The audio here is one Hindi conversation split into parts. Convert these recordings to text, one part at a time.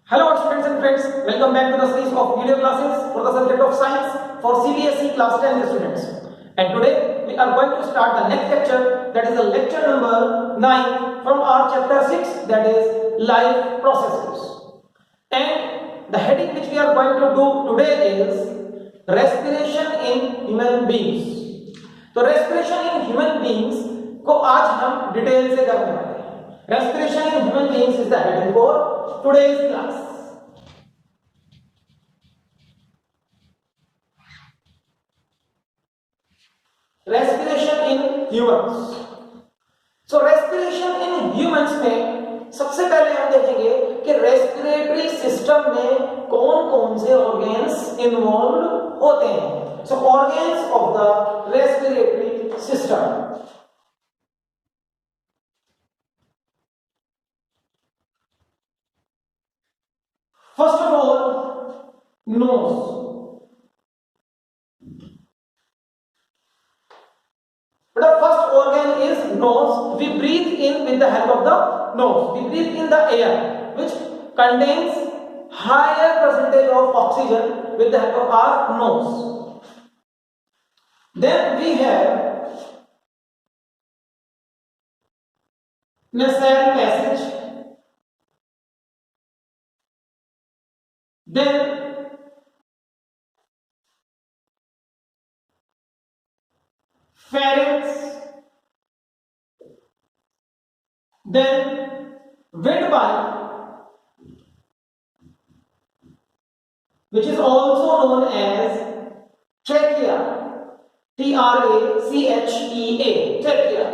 Hello students and friends, welcome back to the series of video classes for the subject of science for CBSE class 10 students. And today we are going to start the next lecture, that is the lecture number 9 from our chapter 6, that is life processes. And the heading which we are going to do today is respiration in human beings. तो respiration in human beings को आज हम डिटेल से करने वाले हैं. Respiration in human beings is the heading for today's class. Respiration in humans. So respiration in humans में सबसे पहले हम देखेंगे कि रेस्पिरेटरी सिस्टम में कौन कौन से ऑर्गेन्स इन्वॉल्व होते हैं. So organs of the respiratory system. First of all, nose. But the first organ is nose. We breathe in with the help of the nose. We breathe in the air, which contains higher percentage of oxygen with the help of our nose. Then we have nasal passage. Then pharynx, then windpipe, which is also known as trachea, Trachea, trachea.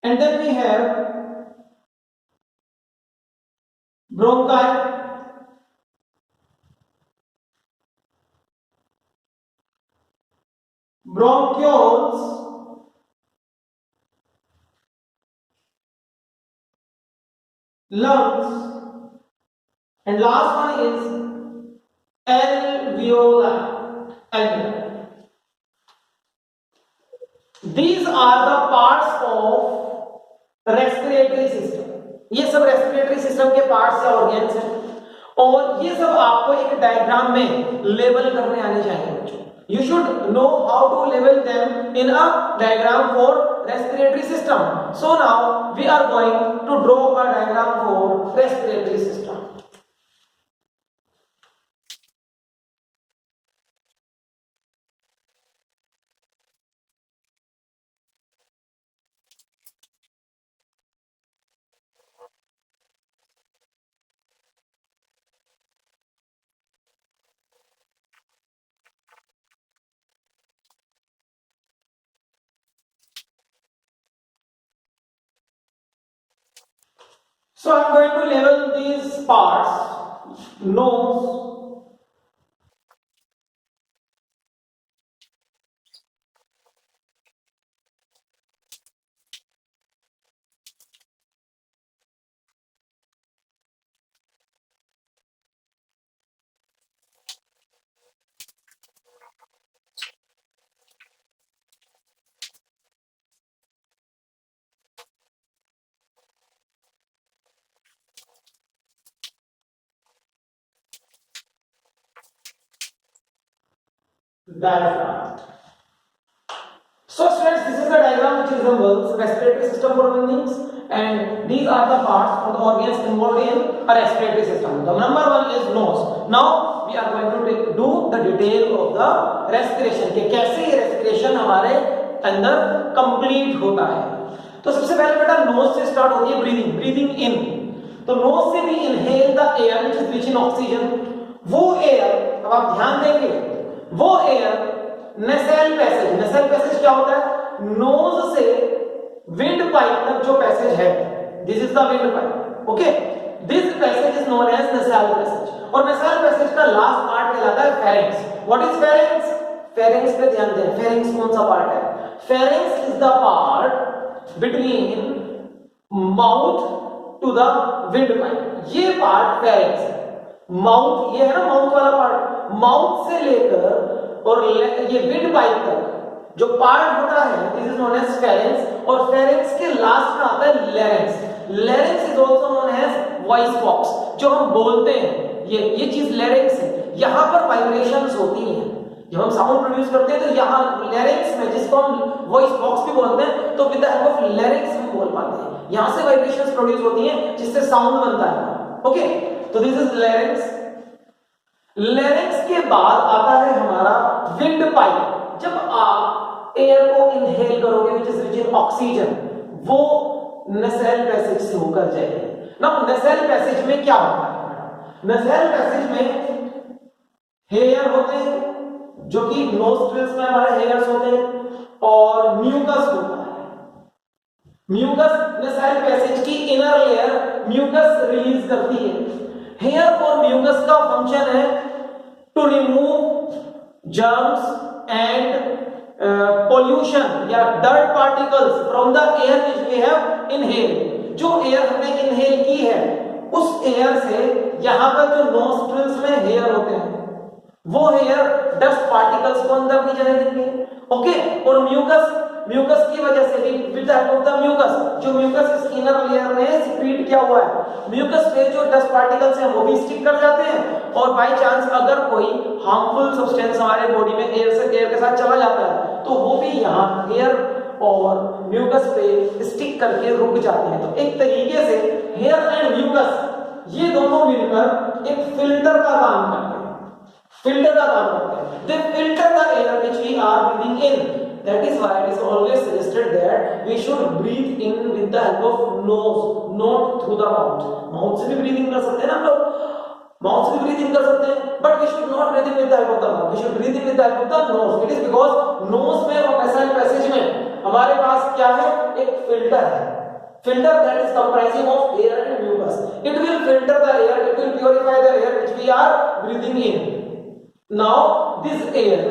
And then we have bronchi, bronchioles, lungs, and last one is alveoli. These are the parts of respiratory system. ये सब रेस्पिरेटरी सिस्टम के पार्ट्स या ऑर्गेन्स हैं और ये सब आपको एक डायग्राम में लेबल करने आने चाहिए बच्चों. You should know how to label them in a diagram for respiratory system. So now we are going to draw a diagram for respiratory system. So I am going to label these parts: nose, diaphragm. So students, this is the diagram which resembles respiratory system for human beings, and these are the parts or the organs involved in a respiratory system. The number one is nose. Now we are going to do the detail of the respiration कि कैसे ये respiration हमारे अंदर complete होता है. तो सबसे पहले बेटा nose से start होती है breathing in. तो nose से भी inhale the air which is rich in oxygen. वो air, अब आप ध्यान देंगे, वो एयर नेसल पैसेज क्या होता है? नोज से विंड पाइप तक जो पैसेज है, this is the windpipe. Okay, this passage is known as nasal passage. और नेसल पैसेज का लास्ट पार्ट कहलाता है pharynx. What is pharynx? Pharynx पे ध्यान दें. फेरिंक्स कौन सा पार्ट है? Pharynx is the part between mouth to the windpipe. ये पार्ट फेरिंक्स है. माउथ, ये है ना माउथ वाला पार्ट, माउथ से लेकर और ये विंड पाइप तक जो पार्ट होता है, this is known as pharynx. और फेरिंक्स के लास्ट में आता है larynx. Larynx is also known as voice box, जो हम बोलते हैं, ये चीज लैरिंक्स है, यहां पर वाइब्रेशंस होती हैं। जब हम साउंड प्रोड्यूस करते हैं तो यहां लैरिंक्स में, जिसको हम वॉइस बॉक्स भी बोलते हैं, तो with the help of larynx हम बोल पाते हैं। यहां से वाइब्रेशंस प्रोड्यूस होती हैं जिससे साउंड बनता है। ओके, तो दिस इज लैरिंक्स। लैरिंक्स के बाद आता है हमारा विंड पाइप। जब आप एयर को इनहेल करोगे which is rich in oxygen, वो नसेल पैसेज से होकर जाएगी। नाउ नसेल पैसेज में क्या होता है? नसेल पैसेज में हेयर होते हैं, जो कि नोस्ट्रिल्स में हमारे हेयर्स होते हैं, और म्यूकस होता है। म्यूकस नसेल पैसेज की इनर लेयर म्यूकस रिलीज करती है। हेयर और म्यूकस का फंक्शन है to remove germs and pollution या dirt particles from the air which we have inhale. जो एयर हमने इनहेल की है उस एयर से यहां पर जो नोस्ट्रिल्स में हेयर होते हैं, वो हेयर डस्ट पार्टिकल्स को अंदर नहीं जाने देंगे। ओके, और म्यूकस की वजह से भी with the help of the mucus, जो म्यूकस इस इनर लेयर ने सिक्रीट किया हुआ है, म्यूकस पे जो डस्ट पार्टिकल्स हैं वो भी स्टिक कर जाते हैं, और बाय चांस अगर कोई हार्मफुल सब्सटेंस हमारे बॉडी में एयर के साथ चला जाता है तो वो भी यहाँ हेयर और म्यूकस पे स्टिक करके रुक जाते हैं। तो एक तरीके से हेयर एंड म्यूकस ये दोनों मिलकर एक फिल्टर का काम करते हैं। फिल्टर का काम करते हैं। They filter the air which we are breathing in. That is why it is always suggested that we should breathe in with the help of nose, not through the mouth. Mouth से भी breathing कर सकते हैं ना हम लोग, माउथ से भी breathing कर सकते हैं, but we should not breathe in with the help of the mouth. We should breathe in with the help of the nose. It is because nose में और nasal passage में हमारे पास क्या है? एक filter है. Filter that is comprising of air and mucus. It will filter the air. It will purify the air which we are breathing in. Now this air,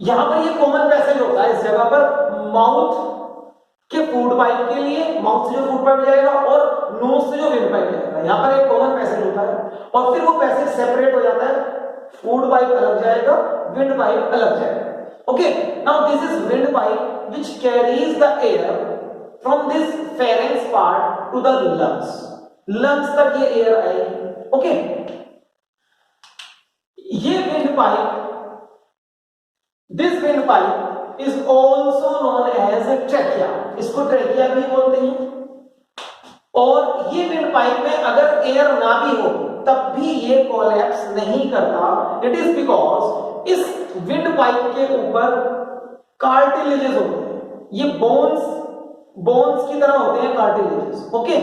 यहां पर ये कॉमन पैसेज होता है इस जगह पर, माउथ के फूड पाइप के लिए, माउथ से जो फूड पाइप जाएगा और नोज से जो विंड पाइप जाएगा, यहां पर एक कॉमन पैसेज होता है, और फिर वो पैसेज सेपरेट हो जाता है, फूड पाइप अलग जाएगा, विंड पाइप अलग जाएगा। Okay, now this is windpipe which carries the air from this pharynx part to the lungs तक ये एयर आएगी। ओके, ये windpipe, this windpipe is also known as trachea, इसको ट्रैकिया भी बोलते हैं। और ये विंड पाइप में अगर एयर ना भी हो तब भी ये कोलैप्स नहीं करता। इट इज बिकॉज इस विंड पाइप के ऊपर कार्टिलेजेस होते हैं, ये बोन्स की तरह होते हैं कार्टिलेजेस। ओके,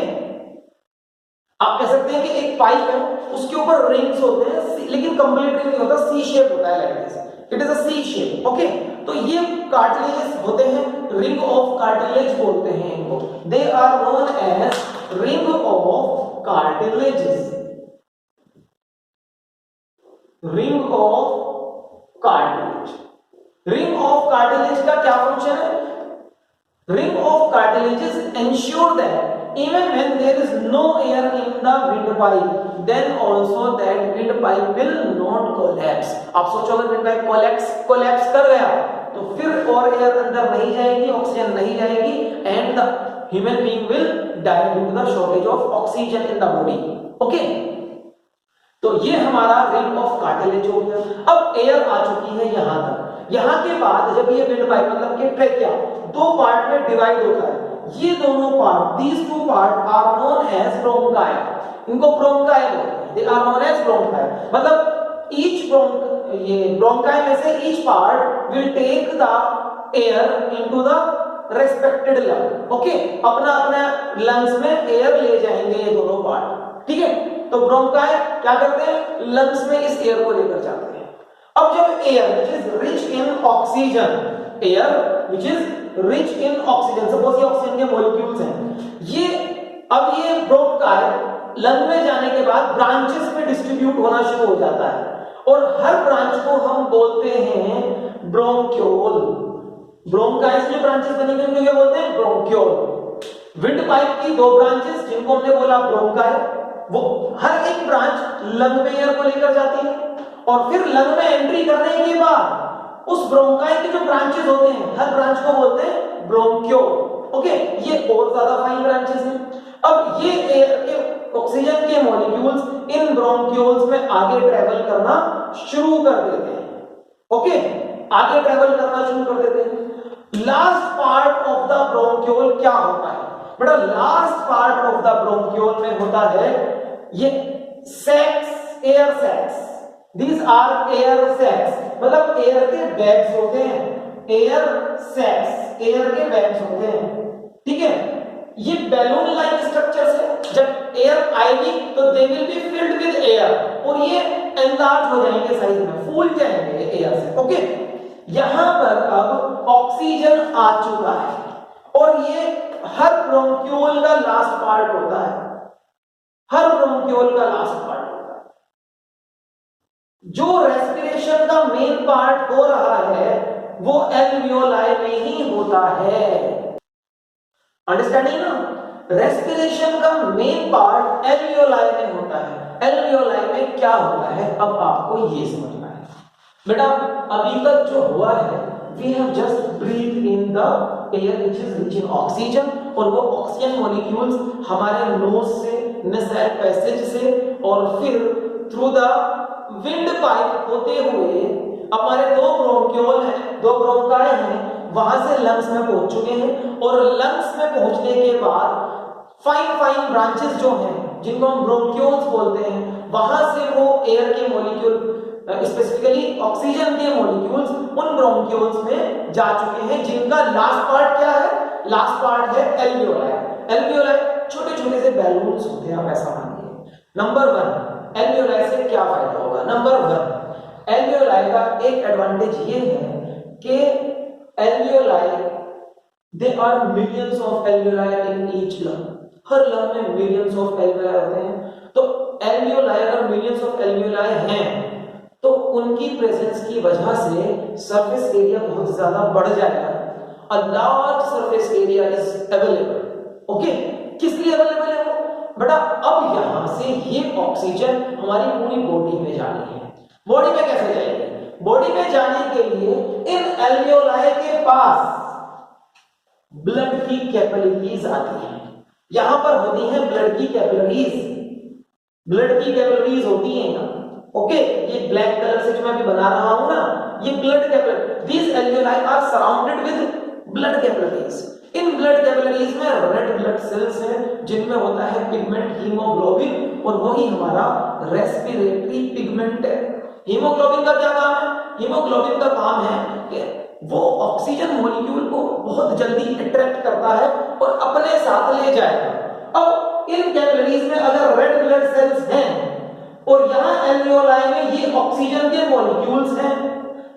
आप कह सकते हैं कि एक पाइप है, उसके ऊपर रिंग्स होते हैं, लेकिन कंप्लीट नहीं होता, सी शेप होता है, like this, it is a C shape. Okay, तो ये कार्टिलेजेस होते हैं, रिंग ऑफ कार्टिलेज बोलते हैं इनको। They are known as ring of cartilages, ring of cartilage. Ring of cartilage का क्या फंक्शन है? Ring of cartilages ensure that even when there is no air in the windpipe, then also that windpipe will not collapse. आप सोचो अगर windpipe collapse कर गया तो फिर और एयर अंदर नहीं जाएगी, ऑक्सीजन नहीं जाएगी, and the human being will die due to the shortage of oxygen in the body. Okay? तो ये हमारा रिंग ऑफ कार्टिलेज हो गया। अब एयर आ चुकी है यहां तक। यहां के बाद जब ये विंड पाइप मतलब कि ट्रैकिया दो पार्ट में डिवाइड होता है, ये दोनों part, these two part are known as bronchi, इनको ब्रोंकाई बोलते हैं। they are known as bronchi, मतलब each ये ब्रोंकाई में से each part will take the air into the respected lung. Okay, अपना अपना लंग्स में एयर ले जाएंगे ये दोनों पार्ट। ठीक है, तो ब्रोंकाई क्या करते हैं? लंग्स में इस एयर को लेकर जाते हैं। अब जब air which is rich in oxygen, air which is rich in oxygen, suppose ये ऑक्सीजन के मॉलिक्यूल्स हैं, ये अब ये ब्रोंकाई लंग में जाने के बाद ब्रांचेस में डिस्ट्रीब्यूट होना शुरू हो जाता है, और हर ब्रांच को हम बोलते हैं ब्रोंक्यूल। ब्रोंकाई से जो ब्रांचेस बनेंगे उनको क्या बोलते हैं? ब्रोंक्यूल। विंड पाइप की दो ब्रांचेस जिनको हमने बोला ब्रोंकाई, वो हर एक ब्रांच लंग में एयर को लेकर जाती है, और फिर लंग में एंट्री करने के बाद उस ब्रोंकाई के जो ब्रांचेस होते हैं, हर ब्रांच को बोलते हैं ब्रोंक्यूल। ओके, ये और ज्यादा फाइन ब्रांचेस हैं। अब ये एयर के ऑक्सीजन के मॉलिक्यूल्स इन ब्रोंक्यूल्स में आगे ट्रेवल करना शुरू कर देते हैं। ओके, आगे ट्रेवल करना शुरू कर देते हैं। Last part of the bronchiole क्या होता है बेटा? Last part of the bronchiole में होता है ये sacs, air sacs. These are air sacs, मतलब एयर के बैग्स होते हैं, एयर सैक्स, एयर के बैग्स होते हैं, ठीक है। ये बैलून लाइक स्ट्रक्चर्स है। जब एयर आएगी तो they will be filled with air और ये एनलार्ज हो जाएंगे साइज में, फूल जाएंगे एयर से। ओके, यहां पर अब ऑक्सीजन आ चुका है और ये हर ब्रोंक्यूल का लास्ट पार्ट होता है, हर ब्रोंक्यूल का लास्ट पार्ट। जो रेस्पिरेशन का मेन पार्ट हो रहा है वो एल्वियोलाई में ही होता है। अंडरस्टैंडिंग ना? रेस्पिरेशन का मेन पार्ट एल्वियोलाई में होता है। एल्वियोलाई में क्या होता है अब आपको ये समझना है बेटा। अभी तक जो हुआ है, we have just breathe in the air which is rich in oxygen, और वो ऑक्सीजन मॉलिक्यूल्स हमारे नोज से, नेसल पैसेज से और फिर थ्रू द विंड पाइप होते हुए हमारे दो ब्रोंक्यूल हैं, दो ब्रोंकाई हैं, वहां से लंग्स में पहुंच चुके हैं। और लंग्स में पहुंचने के बाद फाइन फाइन ब्रांचेस जो हैं जिनको हम ब्रोंक्यूल्स बोलते हैं, वहां से वो एयर के मॉलिक्यूल, स्पेसिफिकली ऑक्सीजन के मॉलिक्यूल्स उन ब्रोंक्यूल्स में जा चुके हैं, जिनका लास्ट पार्ट क्या है? लास्ट पार्ट है एल्वियोलाई। एल्वियोलाई छोटे छोटे से बैलून्स होते हैं, आप ऐसा मानिए। नंबर 1, एल्वियोलाई से क्या फायदा होगा? नंबर 1, एल्वियोलाई का एक एडवांटेज ये है कि alveoli, they are millions of alveoli in each lung. हर लंग में मिलियंस ऑफ एल्वियोलाई होते हैं। तो एल्वियोलाई, अगर मिलियंस ऑफ एल्वियोलाई हैं तो उनकी प्रेजेंस की वजह से सरफेस एरिया बहुत ज्यादा बढ़ जाएगा। A large surface area is available. Okay, किस लिए अवेलेबल है वो बेटा? अब यहां से ये ऑक्सीजन हमारी पूरी बॉडी में जानी है। बॉडी में कैसे जाएगी? बॉडी में जाने के लिए इन एल्वियोलाई के पास ब्लड की कैपिलरीज आती हैं। यहां पर होती हैं ब्लड की कैपिलरीज, ब्लड की कैपिलरीज होती हैं यहां। ओके, ये ब्लैक कलर से जो मैं अभी बना रहा हूं ना, ये blood capillary, these alveoli are surrounded with blood capillaries. इन ब्लड कैपिलरीज में रेड ब्लड सेल्स हैं जिनमें होता है पिगमेंट हीमोग्लोबिन, और वही हमारा रेस्पिरेटरी पिगमेंट है। हीमोग्लोबिन का क्या काम है? हीमोग्लोबिन का काम है कि वो ऑक्सीजन मॉलिक्यूल को बहुत जल्दी अट्रैक्ट करता है और अपने साथ ले जाएगा। अब इन कैपिलरीज में अगर रेड ब्लड सेल्स हैं और यहां एल्वियोलाई में ये ऑक्सीजन के मॉलिक्यूल्स हैं,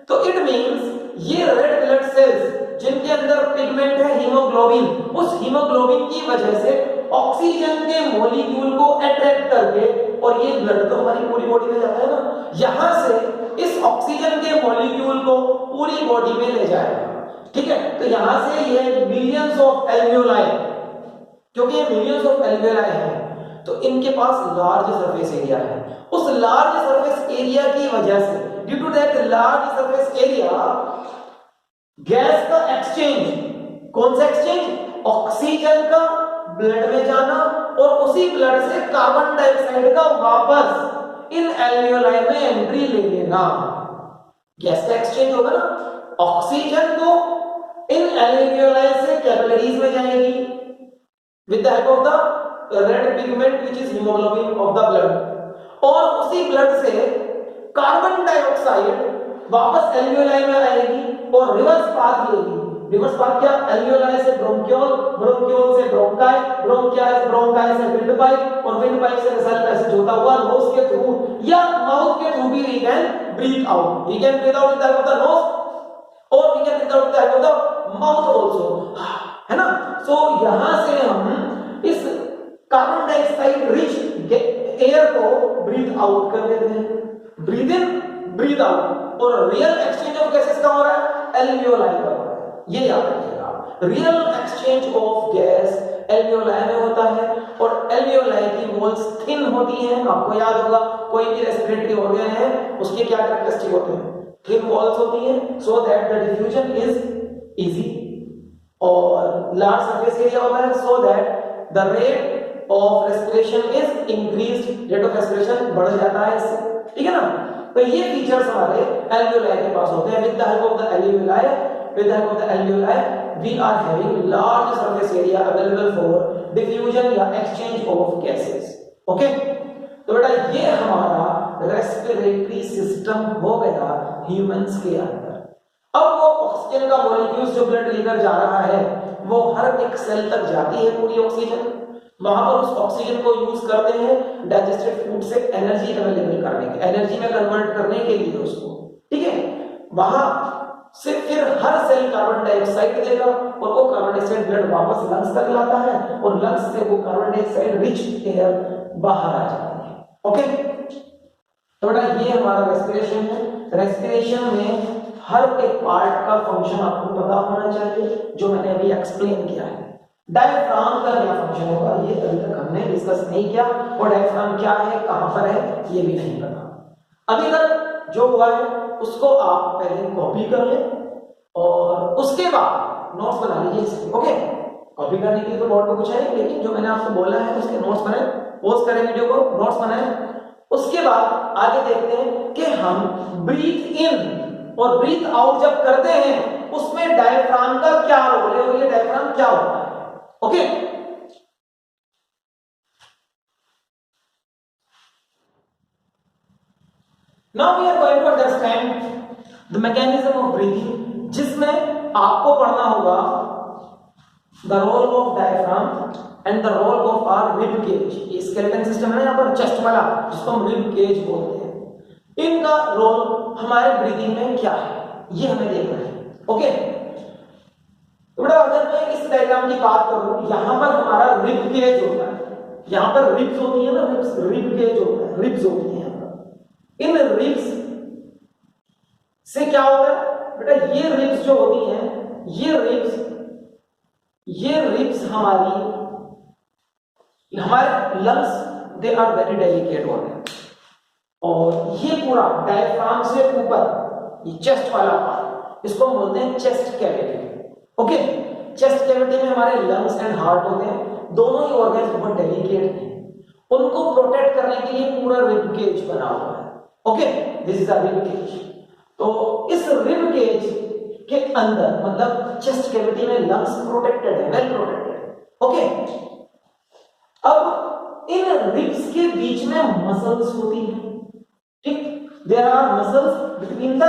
तो इट मींस ये रेड ब्लड सेल्स जिनके अंदर पिगमेंट है हीमोग्लोबिन, उस हीमोग्लोबिन की वजह से ऑक्सीजन के मॉलिक्यूल को अट्रैक्ट करके, और ये ब्लड तो हमारी पूरी बॉडी में जाता है ना, यहां से इस ऑक्सीजन के मॉलिक्यूल को पूरी बॉडी में ले जाएगा। ठीक है, तो यहां से ये मिलियंस ऑफ एल्वियोलाई, क्योंकि ये मिलियंस ऑफ एल्वियोलाई है तो इनके पास लार्ज सरफेस एरिया है। उस लार्ज सरफेस एरिया की वजह से, due to that large surface area, gas का एक्सचेंज, कौन सा एक्सचेंज? ऑक्सीजन का ब्लड में जाना और उसी ब्लड से कार्बन डाइऑक्साइड का वापस इन एल्वियोलाई में एंट्री ले लेना। गैस का एक्सचेंज होगा ना, ऑक्सीजन तो इन एल्वियोलाई से कैपिलरीज में जाएगी with the help of the red pigment which is haemoglobin of the blood, और उसी ब्लड से कार्बन डाइऑक्साइड वापस एल्वियोलाई में आएगी और रिवर्स पाथ लेगी। रिवर्स पाथ क्या? एल्वियोलाई से ब्रोंक्यूल, ब्रोंक्यूल से ब्रोंकाई, ब्रोंकाई से विंड पाइप, और विंड पाइप से नेसल पैसेज होता हुआ नोज के थ्रू या माउथ के थ्रू भी we can breathe out. We can breathe out with the help of the nose और we can breathe out with the help of the mouth also, है ना। सो यहां से हम इस कार्बन डाइऑक्साइड रिच एयर को ब्रीथ आउट कर देते हैं। ब्रीथ इन, ब्रीथ आउट, और रियल एक्सचेंज ऑफ गैसेस का हो रहा है एल्वियोलाई का हो रहा है। ये याद रखिएगा, real exchange of gas alveoli में होता है, और एल्वियोलाई की वॉल्स थिन होती हैं। आपको याद होगा कोई भी रेस्पिरेटरी ऑर्गन है उसके क्या कैरेक्टरिस्टिक होते हैं? थिन वॉल्स होती हैं, so that the diffusion is easy, और लार्ज सरफेस एरिया होता है, so that the rate of respiration is increased, rate of respiration बढ़ जाता है इससे, ठीक है ना। तो ये फीचर्स हमारे एल्वियोलाई के पास होते हैं। With the help of the alveoli, with the help of the alveoli we are having large surface area available for diffusion या exchange of gases, ओके। तो बेटा ये हमारा रेस्पिरेटरी सिस्टम हो गया ह्यूमंस के अंदर। अब वो ऑक्सीजन का मॉलिक्यूल्स जो ब्लड लेकर जा रहा है वो हर एक सेल तक जाती है पूरी ऑक्सीजन, वहां पर उस ऑक्सीजन को यूज करते हैं डाइजेस्टेड फूड से एनर्जी अवेलेबल करने के, एनर्जी में कन्वर्ट करने के लिए उसको, ठीक है। वहां से फिर हर सेल कार्बन डाइऑक्साइड देगा और वो कार्बन डाइऑक्साइड ब्लड वापस लंग्स तक लाता है और लंग्स से वो कार्बन डाइऑक्साइड रिच एयर बाहर आ जाती है, ओके। तो बेटा ये हमारा रेस्पिरेशन है। रेस्पिरेशन में हर एक पार्ट का फंक्शन आपको पता होना चाहिए जो मैंने अभी एक्सप्लेन किया है। डायफ्राम का क्या फंक्शन होगा ये अभी तक हमने डिस्कस नहीं किया, और डायफ्राम क्या है, कहां पर है, ये भी नहीं पता। अभी तक जो हुआ है उसको आप पहले कॉपी कर ले और उसके बाद नोट्स बना लीजिए, ओके। कॉपी करने के लिए तो बोर्ड पे कुछ है, लेकिन जो मैंने आपको बोला है उसके नोट्स बनाए, पोस्ट करें वीडियो को, नोट्स बनाए। उसके बाद आगे देखते हैं कि हम ब्रीथ इन और ब्रीथ आउट जब करते हैं उसमें डायफ्राम का क्या रोल है और ये डायफ्राम क्या होता है, okay. Now we are going to understand the mechanism of breathing, जिसमें आपको पढ़ना होगा the role of diaphragm and the role of our rib cage। ये skeleton system है ना यहाँ पर, चेस्ट वाला, जिसको हम rib cage बोलते हैं। इनका रोल हमारे ब्रीदिंग में क्या है ये हमें देखना है, ओके। तो बेटा अगर मैं इस डायग्राम की बात करूं, यहां पर हमारा rib cage होता है, यहां पर रिब्स होती है ना, rib cage होता है, रिब्स होती है। इन रिब्स से क्या होता है बेटा, ये रिब्स जो होती हैं, ये रिब्स हमारे lungs they are very delicate होते हैं, और ये पूरा डायफ्राम से ऊपर ये चेस्ट वाला पार्ट, इसको हम बोलते हैं chest cavity, okay. Chest cavity में हमारे लंग्स एंड हार्ट होते हैं, दोनों ही ऑर्गन्स बहुत डेलिकेट हैं, उनको प्रोटेक्ट करने के लिए पूरा रिब केज बना हुआ है, okay. This is a rib cage. तो इस रिब केज के अंदर मतलब चेस्ट कैविटी में लंग्स प्रोटेक्टेड है, वेल प्रोटेक्टेड, ओके। अब इन रिब्स के बीच में मसल्स होती हैं, ठीक। There are muscles between the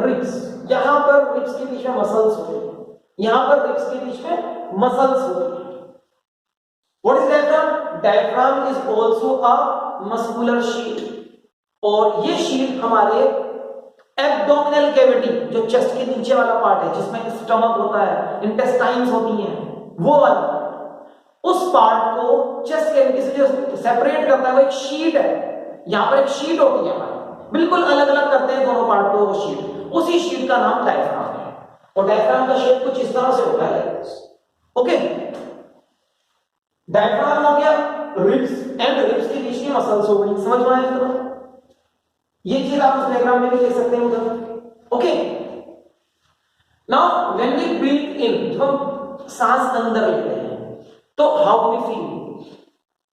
ribs, यहां पर रिब्स के बीच में मसल्स होती हैं, यहां पर रिब्स के बीच में मसल्स होती हैं। What is diaphragm? Diaphragm is also a muscular sheet, और ये शीट हमारे एब्डोमिनल कैविटी, जो चेस्ट के नीचे वाला पार्ट है जिसमें स्टमक होता है, इंटेस्टाइन्स होती हैं, वो वाला उस पार्ट को चेस्ट कैविटी से जो सेपरेट करता है वो एक शीट है। यहां पर एक शीट होती है हमारी, बिल्कुल अलग अलग करते हैं दोनों पार्ट को वो शीट, उसी शीट का नाम डायफ्राम है। और डायफ्राम का शेप कुछ इस तरह से होता है, ओके। डायफ्राम हो गया, रिब्स एंड रिब्स के बीच की मसल्स हो गई, समझ में आया इतना? ये चीज आप उस डायग्राम में भी देख सकते हैं उधर, okay. Now when we breathe in, जब हम सांस अंदर लेते हैं तो हाउ वी फील?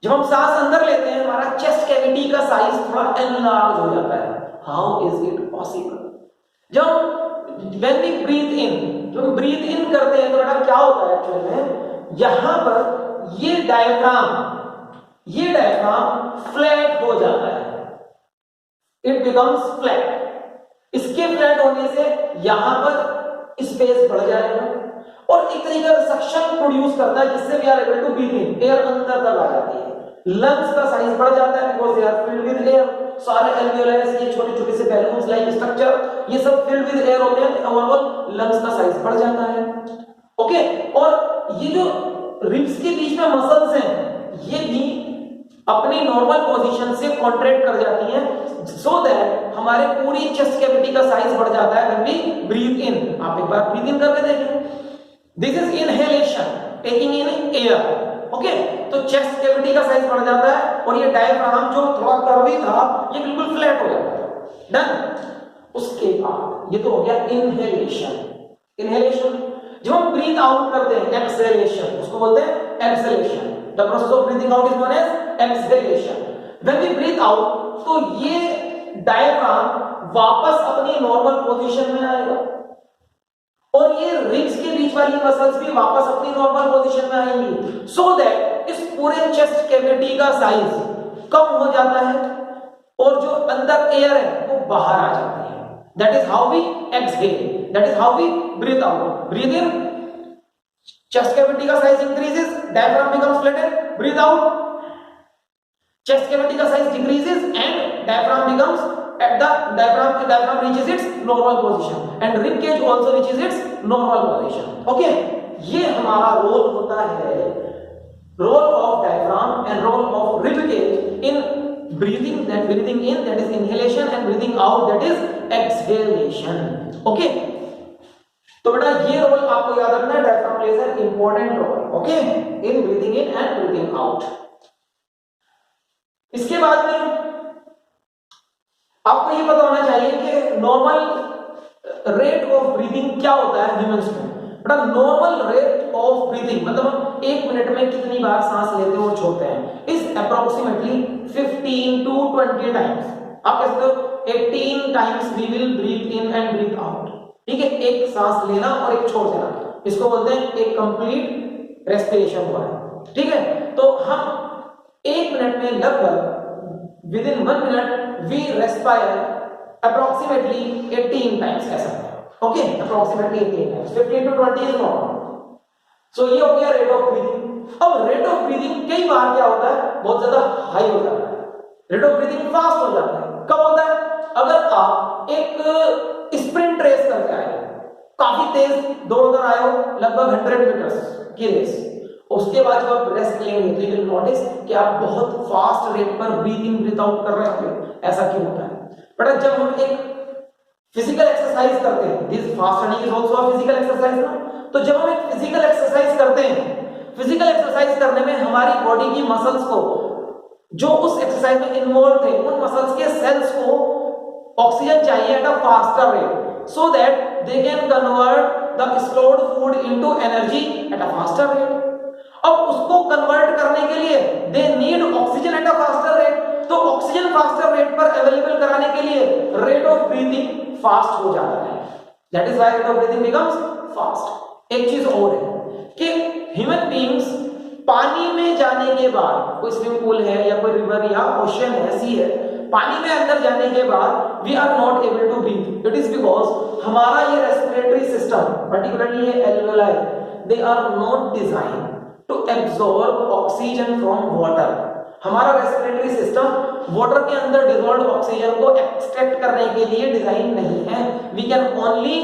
जब हम सांस अंदर लेते हैं हमारा चेस्ट कैविटी का साइज थोड़ा एनलार्ज हो जाता है। How is it possible? जब व्हेन वी ब्रीथ इन, जब हम ब्रीथ इन करते हैं तो बेटा क्या होता है एक्चुअली में, यहां पर ये डायफ्राम फ्लैट हो जाता है, इट बिकम्स फ्लैट। इसके फ्लैट होने से यहां पर स्पेस बढ़ जाएगा और एक तरीके का सक्शन प्रोड्यूस करता है जिससे we are able to breathe in, air अंदर तक आ जाती है, लंग्स का साइज बढ़ जाता है because they are filled with air. सारे एल्वियोलाई, ये छोटे-छोटे से बैलून्स लाइक स्ट्रक्चर, ये सब फिल्ड विद एयर होते हैं, ओवरऑल लंग्स का साइज बढ़ जाता है, ओके। और ये जो रिब्स के बीच में मसल्स हैं ये भी अपनी नॉर्मल पोजीशन से कॉन्ट्रैक्ट कर जाती हैं, सो दैट हमारे पूरी चेस्ट कैविटी का साइज बढ़ जाता है व्हेन वी ब्रीथ इन। आप एक बार ब्रीथ इन करके देखें, this is inhalation, taking in air, okay. तो चेस्ट कैविटी का साइज बढ़ जाता है और ये डायफ्राम जो थोड़ा कर्वी था ये बिल्कुल फ्लैट हो जाता है, डन। उसके बाद ये तो हो गया इनहेलेशन। जब हम ब्रीथ आउट करते हैं एक्सहेलेशन, उसको बोलते हैं exhalation. The process of breathing out is known as exhalation. When we breathe out तो ये डायफ्राम वापस अपनी नॉर्मल पोजीशन में आएगा और ये रिब्स के बीच वाली मसल्स भी वापस अपनी नॉर्मल पोजीशन में आएंगी, सो दैट इस पूरे चेस्ट कैविटी का साइज कम हो जाता है और जो अंदर एयर है वो बाहर आ जाती है। That is how we exhale, that is how we breathe out. Breathe in, chest cavity का size increases, diaphragm becomes flattened. Breathe out, chest cavity का size decreases and diaphragm becomes at the diaphragm reaches its normal position and rib cage also reaches its normal position. Okay, ये हमारा रोल होता है, role of diaphragm and role of rib cage in breathing, that breathing in that is inhalation and breathing out that is exhalation. Okay, तो बेटा ये रोल आपको याद रखना है, diaphragm plays an important role, okay, in breathing in and breathing out. इसके बाद में आपको ये पता होना चाहिए कि नॉर्मल रेट ऑफ ब्रीदिंग क्या होता है ह्यूमंस में। बेटा नॉर्मल रेट ऑफ ब्रीदिंग मतलब हम 1 मिनट में कितनी बार सांस लेते हैं और छोड़ते हैं, इज अप्रोक्सीमेटली 15 to 20 टाइम्स। आप कह सकते हो 18 times we will breathe in and breathe out. ठीक है, एक सांस लेना और एक छोड़ देना, इसको बोलते हैं एक कंप्लीट रेस्पिरेशन हुआ है। ठीक है, तो हम 1 मिनट में लगभग within 1 minute we respire approximately 18 times कह सकते हैं। Okay, approximately 18 times, 15 to 20 is normal. So ये हो गया रेट ऑफ ब्रीदिंग। अब रेट ऑफ ब्रीदिंग कई बार क्या होता है, बहुत ज्यादा हाई हो जाता है, रेट ऑफ ब्रीदिंग फास्ट हो जाता है। कब होता है, अगर आप एक स्प्रिंट रेस करके आए, काफी तेज दौड़कर आए हो, लगभग 100 मीटर्स की रेस, उसके बाद जब आप रेस्ट लेंगे तो यू विल नोटिस कि आप बहुत फास्ट रेट पर ब्रीथ इन ब्रीथ आउट कर रहे होंगे। ऐसा क्यों होता है? बट जब हम एक फिजिकल एक्सरसाइज करते हैं, this fast running is also a physical exercise ना, तो जब हम एक फिजिकल एक्सरसाइज करते हैं, फिजिकल एक्सरसाइज करने में हमारी बॉडी की मसल्स को, जो उस एक्सरसाइज में इन्वॉल्व थे, उन मसल्स के सेल्स को ऑक्सीजन चाहिए at a faster rate, so that they can convert the stored food into energy at a faster rate. अब उसको कन्वर्ट करने के लिए they need oxygen at a faster rate, तो ऑक्सीजन फास्टर रेट पर अवेलेबल कराने के लिए रेट ऑफ ब्रीथिंग फास्ट हो जाता है। That is why rate of breathing becomes fast. एक चीज और है कि ह्यूमन बीइंग्स पानी में जाने के बाद, कोई स्विमिंग पूल है या कोई रिवर या ओशन है, सी है, पानी में अंदर जाने के बाद we are not able to breathe. It is because हमारा ये रेस्पिरेटरी सिस्टम, पर्टिकुलरली ये alveoli, they are not design to absorb oxygen from water. हमारा रेस्पिरेटरी सिस्टम वाटर के अंदर डिसॉल्व्ड ऑक्सीजन को एक्सट्रैक्ट करने के लिए डिजाइन नहीं है। We can only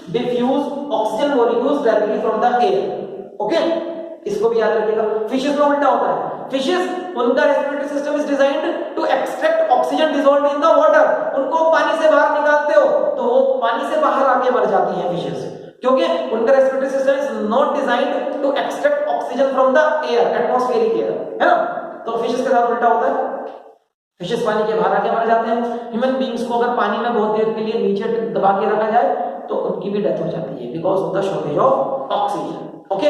diffuse oxygen molecules directly from the air. Okay, इसको भी याद रखिएगा। फिशेस में उल्टा होता है, फिशेस उनका respiratory system is designed to extract oxygen dissolved in the water. उनको पानी से बाहर निकालते हो तो वो पानी से बाहर आके मर जाती हैं फिशेस, क्योंकि उनका respiratory system is not designed to extract oxygen from the air, atmospheric air, है ना। तो फिशेस के साथ उल्टा होता है, फिशेस पानी के बाहर आके मर जाते हैं। ह्यूमन बीइंग्स को अगर पानी में बहुत देर के लिए नीचे दबा के रखा जाए तो उनकी भी डेथ हो जाती है because of the shortage of oxygen. Okay,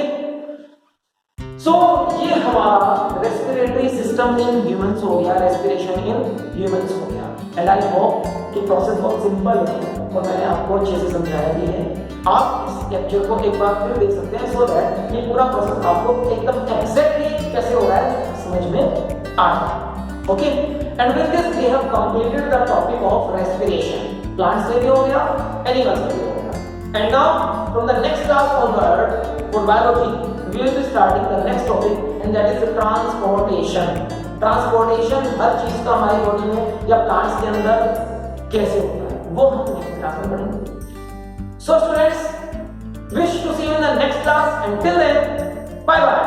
so ये हमारा रेस्पिरेटरी सिस्टम इन ह्यूमंस हो गया, रेस्पिरेशन इन ह्यूमंस हो गया। एंड आई होप कि प्रोसेस बहुत सिंपल है और मैंने आपको अच्छे से समझाया भी है। आप इस लेक्चर को एक बार फिर देख सकते हैं सो दैट ये पूरा प्रोसेस आपको एकदम एग्जैक्टली कैसे हो रहा है समझ में आ जाए। Okay, and with this we have completed the topic of respiration. Plants में भी हो गया, एनिमल्स में भी हो गया। And now from the next class onward for biology we will be starting the next topic and that is transportation. Transportation हर चीज का हमारी बॉडी में या प्लांट्स के अंदर कैसे होता है वो हम नेक्स्ट क्लास में पढ़ेंगे। So students, wish to see you in the next class and till then, bye bye.